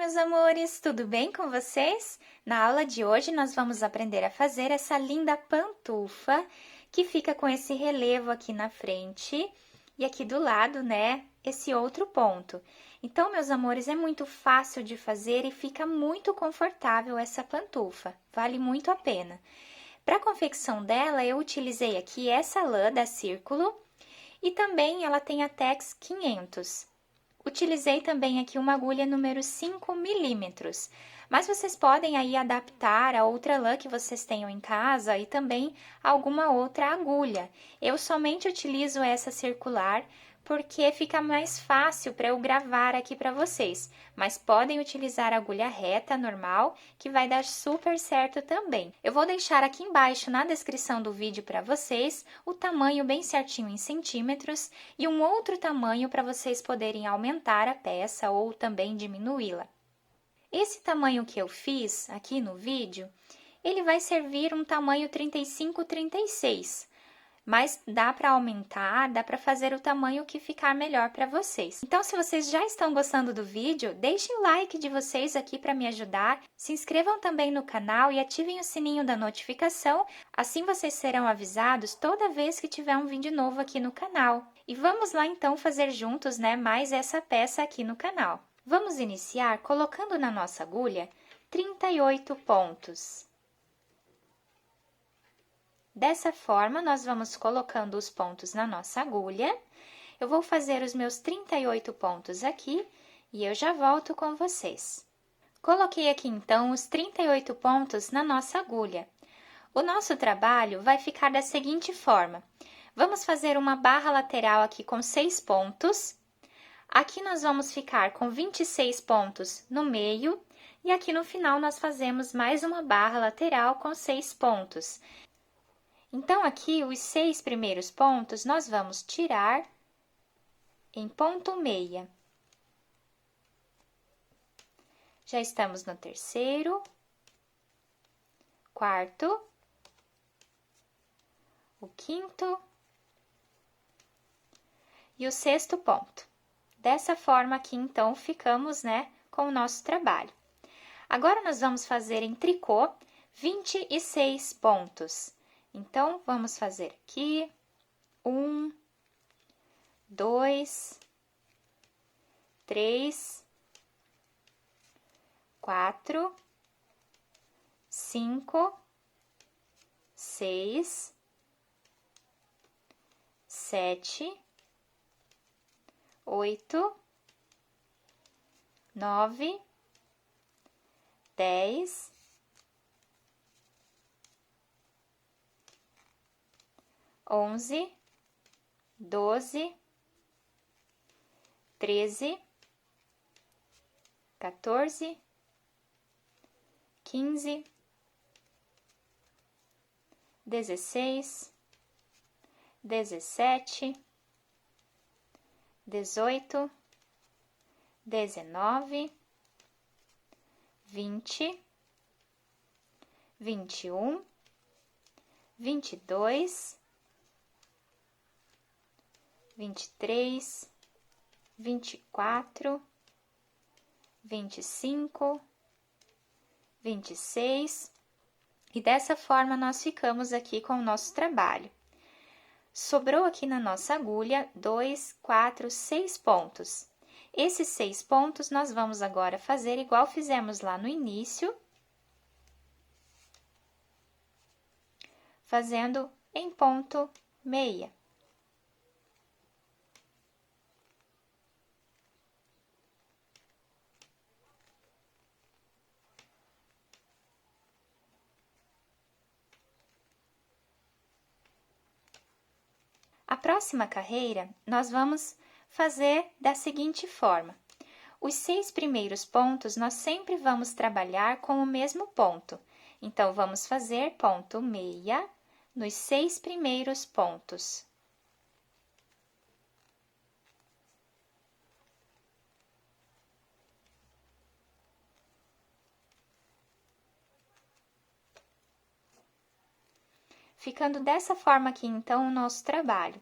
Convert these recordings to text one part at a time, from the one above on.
meus amores! Tudo bem com vocês? Na aula de hoje, nós vamos aprender a fazer essa linda pantufa que fica com esse relevo aqui na frente e aqui do lado, né, esse outro ponto. Então, meus amores, é muito fácil de fazer e fica muito confortável essa pantufa. Vale muito a pena. Para a confecção dela, eu utilizei aqui essa lã da Círculo e também ela tem a Tex 500. Utilizei também aqui uma agulha número 5 milímetros, mas vocês podem aí adaptar a outra lã que vocês tenham em casa e também alguma outra agulha. Eu somente utilizo essa circular porque fica mais fácil para eu gravar aqui para vocês, mas podem utilizar a agulha reta normal, que vai dar super certo também. Eu vou deixar aqui embaixo na descrição do vídeo para vocês o tamanho bem certinho em centímetros e um outro tamanho para vocês poderem aumentar a peça ou também diminuí-la. Esse tamanho que eu fiz aqui no vídeo, ele vai servir um tamanho 35-36. Mas dá para aumentar, dá para fazer o tamanho que ficar melhor para vocês. Então, se vocês já estão gostando do vídeo, deixem o like de vocês aqui para me ajudar, se inscrevam também no canal e ativem o sininho da notificação, assim vocês serão avisados toda vez que tiver um vídeo novo aqui no canal. E vamos lá então fazer juntos, né, mais essa peça aqui no canal. Vamos iniciar colocando na nossa agulha 38 pontos. Dessa forma, nós vamos colocando os pontos na nossa agulha. Eu vou fazer os meus 38 pontos aqui e eu já volto com vocês. Coloquei aqui, então, os 38 pontos na nossa agulha. O nosso trabalho vai ficar da seguinte forma. Vamos fazer uma barra lateral aqui com 6 pontos. Aqui nós vamos ficar com 26 pontos no meio e aqui no final nós fazemos mais uma barra lateral com 6 pontos. Então, aqui, os 6 primeiros pontos, nós vamos tirar em ponto meia. Já estamos no terceiro, quarto, o quinto e o sexto ponto. Dessa forma aqui, então, ficamos, né, com o nosso trabalho. Agora, nós vamos fazer em tricô 26 pontos. Então, vamos fazer aqui 1, 2, 3, 4, 5, 6, 7, 8, 9, 10, 11, 12, 13, 14, 15, 16, 17, 18, 19, 20, 21, 22, 23, 24, 25, 26, e dessa forma nós ficamos aqui com o nosso trabalho. Sobrou aqui na nossa agulha 2, 4, 6 pontos. Esses 6 pontos nós vamos agora fazer igual fizemos lá no início, fazendo em ponto meia. A próxima carreira, nós vamos fazer da seguinte forma. Os 6 primeiros pontos, nós sempre vamos trabalhar com o mesmo ponto. Então, vamos fazer ponto meia nos 6 primeiros pontos. Ficando dessa forma aqui, então, o nosso trabalho.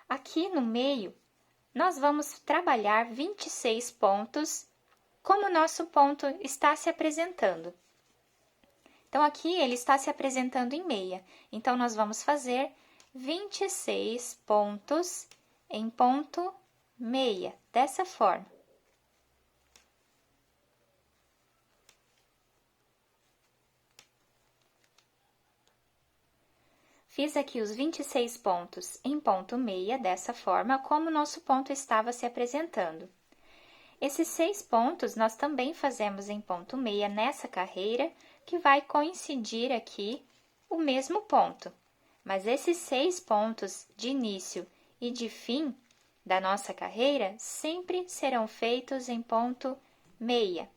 Aqui no meio, nós vamos trabalhar 26 pontos como o nosso ponto está se apresentando. Então, aqui ele está se apresentando em meia. Então, nós vamos fazer 26 pontos em ponto meia, dessa forma. Fiz aqui os 26 pontos em ponto meia, dessa forma, como o nosso ponto estava se apresentando. Esses 6 pontos nós também fazemos em ponto meia nessa carreira, que vai coincidir aqui o mesmo ponto. Mas esses 6 pontos de início e de fim da nossa carreira sempre serão feitos em ponto meia.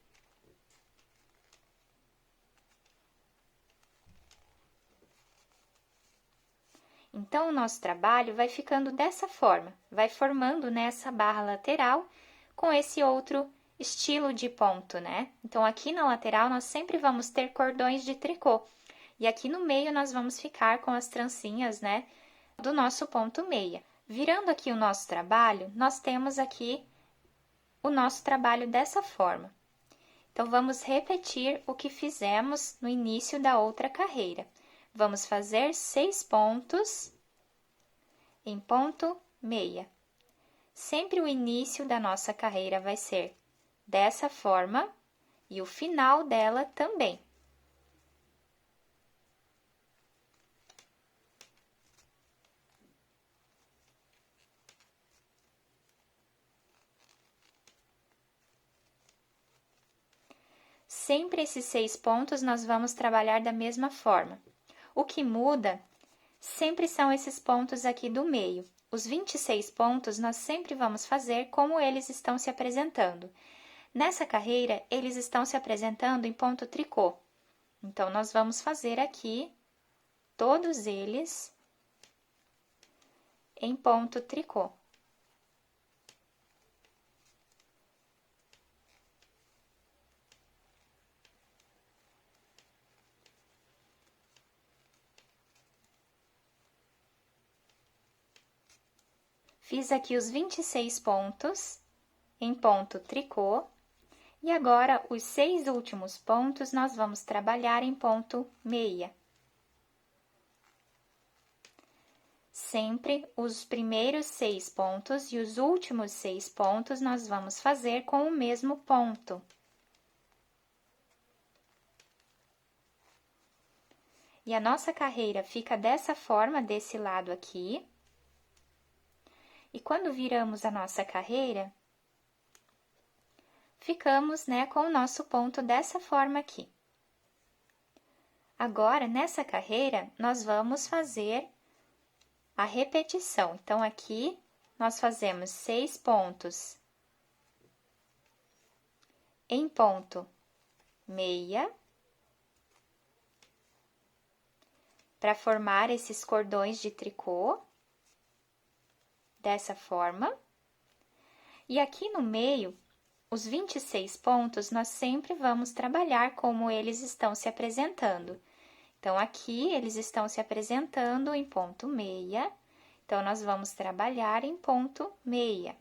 Então, o nosso trabalho vai ficando dessa forma, vai formando nessa barra lateral com esse outro estilo de ponto, né? Então, aqui na lateral, nós sempre vamos ter cordões de tricô. E aqui no meio, nós vamos ficar com as trancinhas, né, do nosso ponto meia. Virando aqui o nosso trabalho, nós temos aqui o nosso trabalho dessa forma. Então, vamos repetir o que fizemos no início da outra carreira. Vamos fazer 6 pontos em ponto meia. Sempre o início da nossa carreira vai ser dessa forma e o final dela também. Sempre esses 6 pontos nós vamos trabalhar da mesma forma. O que muda sempre são esses pontos aqui do meio. Os 26 pontos nós sempre vamos fazer como eles estão se apresentando. Nessa carreira, eles estão se apresentando em ponto tricô. Então, nós vamos fazer aqui todos eles em ponto tricô. Fiz aqui os 26 pontos em ponto tricô, e agora os 6 últimos pontos nós vamos trabalhar em ponto meia. Sempre os primeiros 6 pontos e os últimos 6 pontos nós vamos fazer com o mesmo ponto. E a nossa carreira fica dessa forma, desse lado aqui. E quando viramos a nossa carreira, ficamos, né, com o nosso ponto dessa forma aqui. Agora, nessa carreira, nós vamos fazer a repetição. Então, aqui, nós fazemos 6 pontos em ponto meia, para formar esses cordões de tricô, dessa forma. E aqui no meio, os 26 pontos, nós sempre vamos trabalhar como eles estão se apresentando. Então, aqui, eles estão se apresentando em ponto meia, então, nós vamos trabalhar em ponto meia.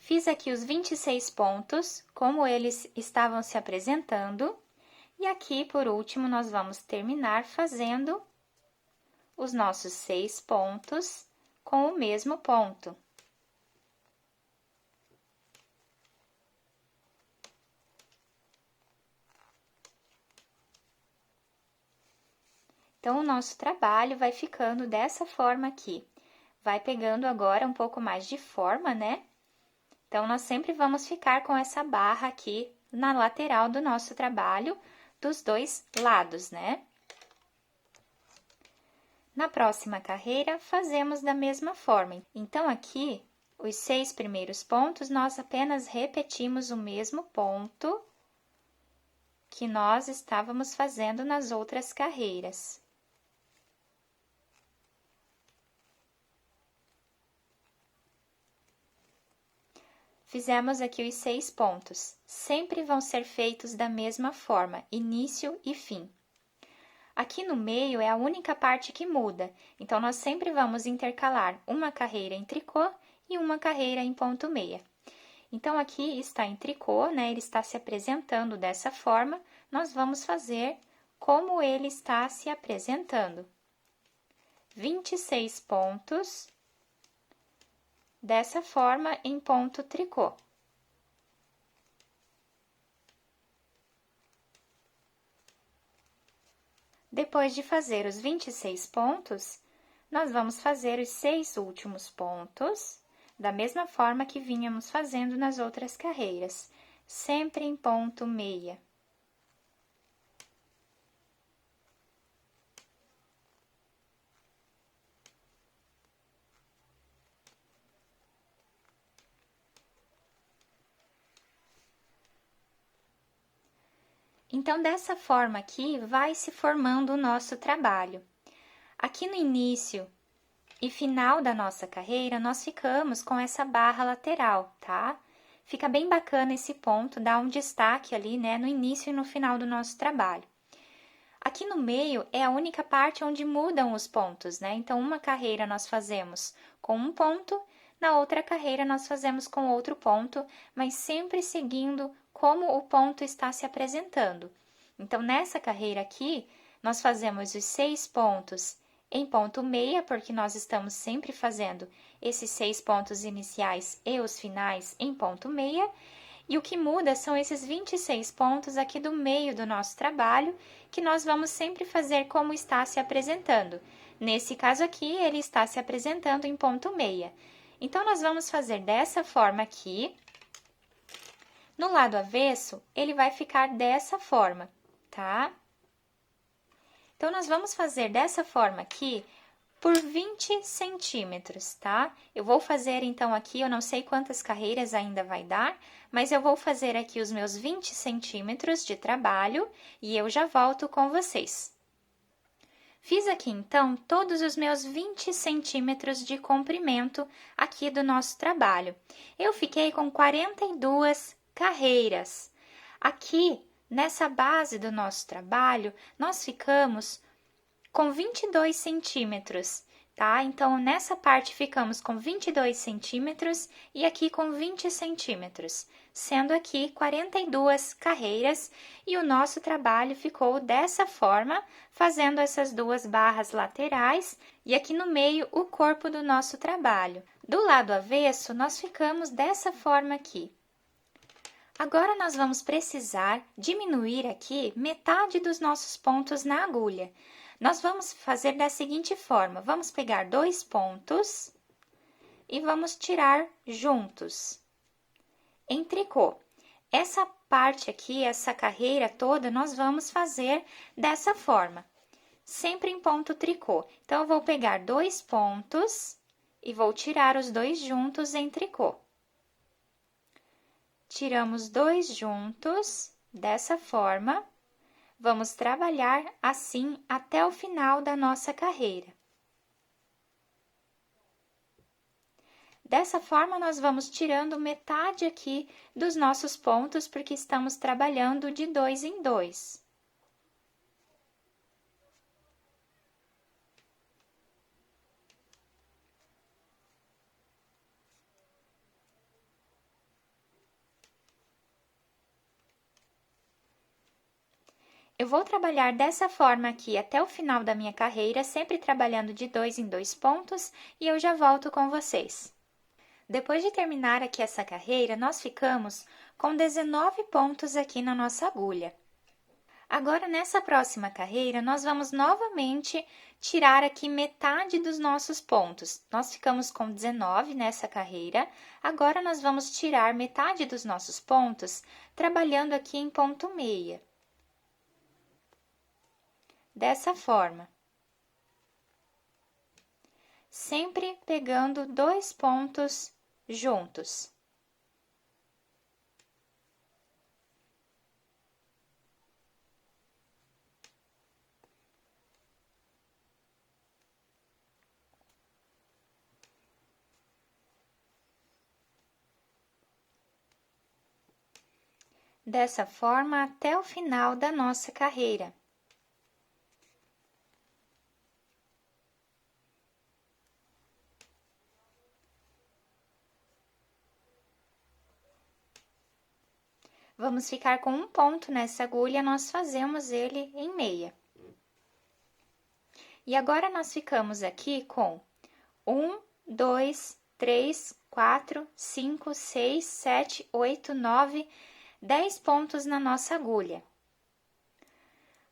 Fiz aqui os 26 pontos, como eles estavam se apresentando, e aqui, por último, nós vamos terminar fazendo os nossos 6 pontos com o mesmo ponto. Então, o nosso trabalho vai ficando dessa forma aqui. Vai pegando agora um pouco mais de forma, né? Então, nós sempre vamos ficar com essa barra aqui na lateral do nosso trabalho, dos dois lados, né? Na próxima carreira, fazemos da mesma forma. Então, aqui, os 6 primeiros pontos, nós apenas repetimos o mesmo ponto que nós estávamos fazendo nas outras carreiras. Fizemos aqui os 6 pontos. Sempre vão ser feitos da mesma forma, início e fim. Aqui no meio é a única parte que muda, então nós sempre vamos intercalar uma carreira em tricô e uma carreira em ponto meia. Então, aqui está em tricô, né? Ele está se apresentando dessa forma, nós vamos fazer como ele está se apresentando. 26 pontos, dessa forma, em ponto tricô. Depois de fazer os 26 pontos, nós vamos fazer os 6 últimos pontos, da mesma forma que vínhamos fazendo nas outras carreiras, sempre em ponto meia. Então, dessa forma aqui, vai se formando o nosso trabalho. Aqui no início e final da nossa carreira, nós ficamos com essa barra lateral, tá? Fica bem bacana esse ponto, dá um destaque ali, né, no início e no final do nosso trabalho. Aqui no meio é a única parte onde mudam os pontos, né? Então, uma carreira nós fazemos com um ponto, na outra carreira nós fazemos com outro ponto, mas sempre seguindo como o ponto está se apresentando. Então, nessa carreira aqui, nós fazemos os 6 pontos em ponto meia, porque nós estamos sempre fazendo esses 6 pontos iniciais e os finais em ponto meia, e o que muda são esses 26 pontos aqui do meio do nosso trabalho, que nós vamos sempre fazer como está se apresentando. Nesse caso aqui, ele está se apresentando em ponto meia. Então, nós vamos fazer dessa forma aqui. No lado avesso, ele vai ficar dessa forma, tá? Então, nós vamos fazer dessa forma aqui por 20 centímetros, tá? Eu vou fazer, então, aqui, eu não sei quantas carreiras ainda vai dar, mas eu vou fazer aqui os meus 20 centímetros de trabalho e eu já volto com vocês. Fiz aqui, então, todos os meus 20 centímetros de comprimento aqui do nosso trabalho. Eu fiquei com 42 carreiras. Aqui, nessa base do nosso trabalho, nós ficamos com 22 centímetros, tá? Então, nessa parte ficamos com 22 centímetros e aqui com 20 centímetros, sendo aqui 42 carreiras, e o nosso trabalho ficou dessa forma, fazendo essas duas barras laterais e aqui no meio o corpo do nosso trabalho. Do lado avesso, nós ficamos dessa forma aqui. Agora, nós vamos precisar diminuir aqui metade dos nossos pontos na agulha. Nós vamos fazer da seguinte forma, vamos pegar 2 pontos e vamos tirar juntos, em tricô. Essa parte aqui, essa carreira toda, nós vamos fazer dessa forma, sempre em ponto tricô. Então, eu vou pegar 2 pontos e vou tirar os 2 juntos em tricô. Tiramos 2 juntos, dessa forma. Vamos trabalhar assim até o final da nossa carreira. Dessa forma, nós vamos tirando metade aqui dos nossos pontos, porque estamos trabalhando de 2 em 2. Eu vou trabalhar dessa forma aqui até o final da minha carreira, sempre trabalhando de 2 em 2 pontos, e eu já volto com vocês. Depois de terminar aqui essa carreira, nós ficamos com 19 pontos aqui na nossa agulha. Agora, nessa próxima carreira, nós vamos novamente tirar aqui metade dos nossos pontos. Nós ficamos com 19 nessa carreira, agora nós vamos tirar metade dos nossos pontos, trabalhando aqui em ponto meia. Dessa forma. Sempre pegando 2 pontos juntos. dessa forma até o final da nossa carreira. Vamos ficar com um ponto nessa agulha, nós fazemos ele em meia. E agora, nós ficamos aqui com 1, 2, 3, 4, 5, 6, 7, 8, 9, 10 pontos na nossa agulha.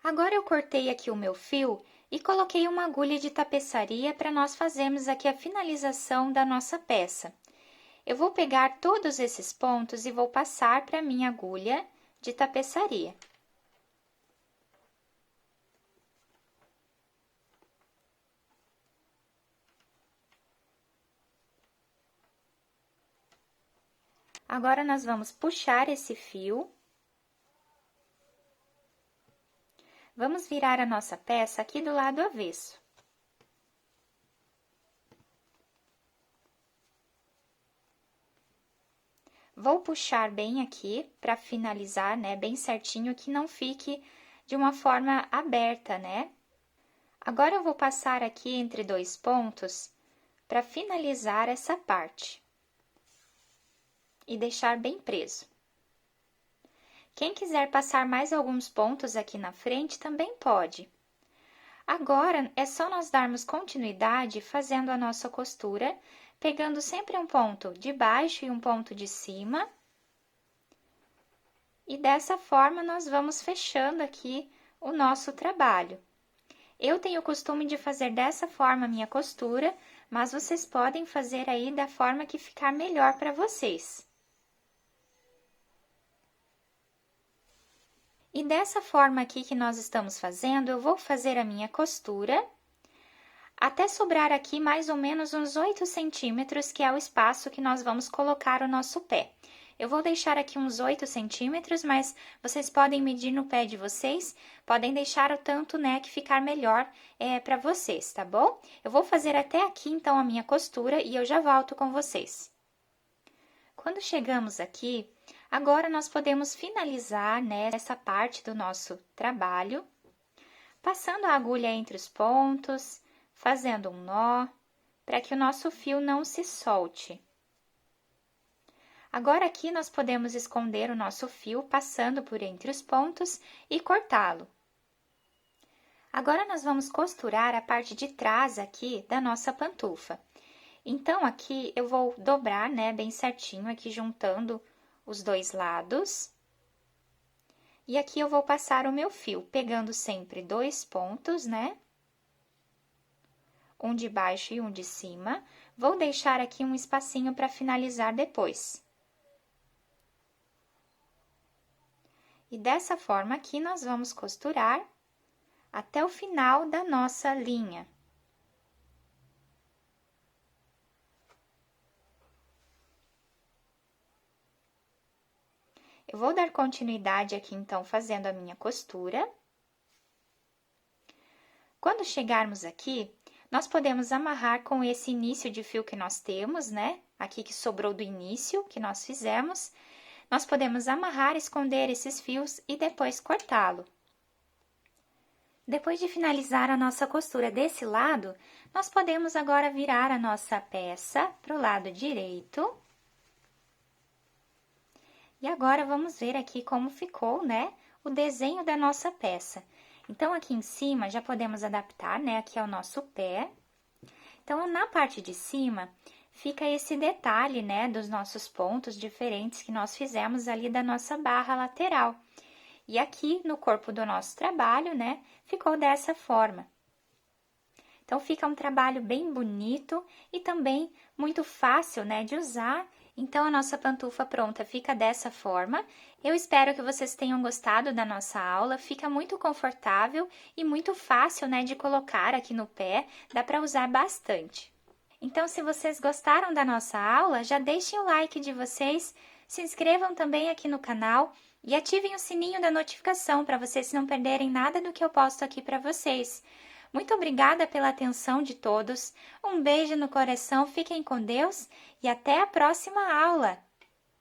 Agora, eu cortei aqui o meu fio e coloquei uma agulha de tapeçaria para nós fazermos aqui a finalização da nossa peça. Eu vou pegar todos esses pontos e vou passar para a minha agulha de tapeçaria. Agora, nós vamos puxar esse fio. Vamos virar a nossa peça aqui do lado avesso. Vou puxar bem aqui para finalizar, né, bem certinho, que não fique de uma forma aberta, né? Agora, eu vou passar aqui entre dois pontos para finalizar essa parte e deixar bem preso. Quem quiser passar mais alguns pontos aqui na frente, também pode. Agora, é só nós darmos continuidade fazendo a nossa costura, pegando sempre um ponto de baixo e um ponto de cima. E dessa forma, nós vamos fechando aqui o nosso trabalho. Eu tenho o costume de fazer dessa forma a minha costura, mas vocês podem fazer aí da forma que ficar melhor para vocês. E dessa forma aqui que nós estamos fazendo, eu vou fazer a minha costura até sobrar aqui mais ou menos uns 8 centímetros, que é o espaço que nós vamos colocar o nosso pé. Eu vou deixar aqui uns 8 centímetros, mas vocês podem medir no pé de vocês, podem deixar o tanto, né, que ficar melhor para vocês, tá bom? Eu vou fazer até aqui, então, a minha costura e eu já volto com vocês. Quando chegamos aqui, agora nós podemos finalizar, né, essa parte do nosso trabalho, passando a agulha entre os pontos, fazendo um nó, para que o nosso fio não se solte. Agora, aqui, nós podemos esconder o nosso fio passando por entre os pontos e cortá-lo. Agora, nós vamos costurar a parte de trás aqui da nossa pantufa. Então, aqui, eu vou dobrar, né, bem certinho, aqui juntando os dois lados. E aqui eu vou passar o meu fio, pegando sempre dois pontos, né? Um de baixo e um de cima. Vou deixar aqui um espacinho para finalizar depois. E dessa forma aqui, nós vamos costurar até o final da nossa linha. Eu vou dar continuidade aqui, então, fazendo a minha costura. Quando chegarmos aqui, nós podemos amarrar com esse início de fio que nós temos, né? Aqui que sobrou do início que nós fizemos. Nós podemos amarrar, esconder esses fios e depois cortá-lo. Depois de finalizar a nossa costura desse lado, nós podemos agora virar a nossa peça para o lado direito. E agora, vamos ver aqui como ficou, né, o desenho da nossa peça. Então, aqui em cima, já podemos adaptar, né, aqui ao nosso pé. Então, na parte de cima, fica esse detalhe, né, dos nossos pontos diferentes que nós fizemos ali da nossa barra lateral. E aqui, no corpo do nosso trabalho, né, ficou dessa forma. Então, fica um trabalho bem bonito e também muito fácil, né, de usar. Então, a nossa pantufa pronta fica dessa forma. Eu espero que vocês tenham gostado da nossa aula. Fica muito confortável e muito fácil, né, de colocar aqui no pé. Dá para usar bastante. Então, se vocês gostaram da nossa aula, já deixem o like de vocês, se inscrevam também aqui no canal e ativem o sininho da notificação para vocês não perderem nada do que eu posto aqui para vocês. Muito obrigada pela atenção de todos, um beijo no coração, fiquem com Deus e até a próxima aula!